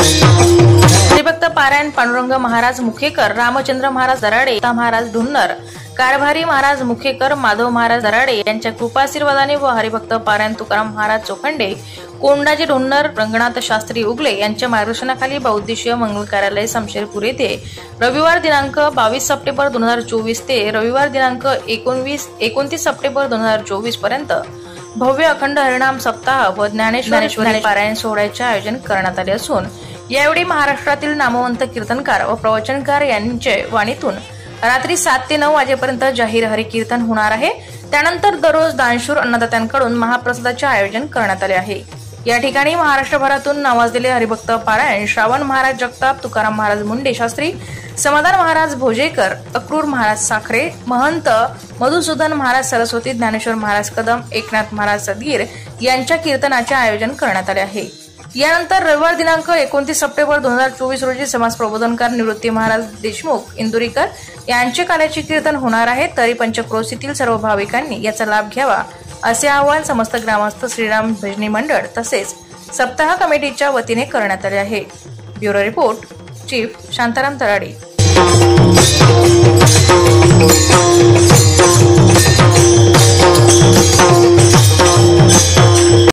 हरिभक्त पारायण पांडुरंग महाराज मुखेकर, रामचंद्र महाराज दराडे, महाराज ढुन्नर, कारभारी महाराज मुखेकर, माधव महाराज दराडे यांच्या कृपाशीर्वादाने व हरिभक्त पारायण तुकाराम महाराज चोखंडे, कोंडाजी ढुन्नर, रंगनाथ शास्त्री उगले यांच्या मार्गदर्शनाखाली बौद्धिशीय मंगल कार्यालय शमशेरपूर येथे रविवार दिनांक 22 सप्टेंबर 2024 ते रविवार दिनांक 29 सप्टेंबर 2024 पर्यंत भव्य अखंड हरिनाम सप्ताह व ज्ञानेश्वरी पारायण सोहळ्याचे आयोजन करण्यात आले असून यावेळी महाराष्ट्रातील नामवंत कीर्तनकार व प्रवचनकार यांचे वाणीतून रात्री 7 ते 9 वाजेपर्यंत जाहीर हरिकीर्तन होणार आहे। त्यानंतर दररोज दानशूर अन्नदात्यांकडून महाप्रसादाचे आयोजन करण्यात आले आहे। या ठिकाणी महाराष्ट्रभरातून नावाजलेले हरिभक्त पारायण श्रावण महाराज जगताप, तुकाराम महाराज मुंडे शास्त्री, समाधान महाराज भोजेकर, अक्रूर महाराज साखरे, महंत मधुसूदन महाराज सरस्वती, ज्ञानेश्वर महाराज कदम, एकनाथ महाराज सदगीर यांच्या कीर्तनाचे आयोजन करण्यात आले आहे। यानंतर रविवार दिनांक 29 सप्टेंबर 2024 रोजी समाज प्रबोधनकार निवृत्ती महाराज देशमुख इंदुरीकर यांचे काल्याचे कीर्तन होणार आहे। तरी पंचक्रोशीतील सर्व भाविकांनी याचा लाभ घ्यावा असे आवाहन समस्त ग्रामस्थ श्रीराम भजनी मंडळ तसेच सप्ताह कमिटीच्या वतीने करण्यात आले आहे। Bureau report, chief Shantaram तराडी।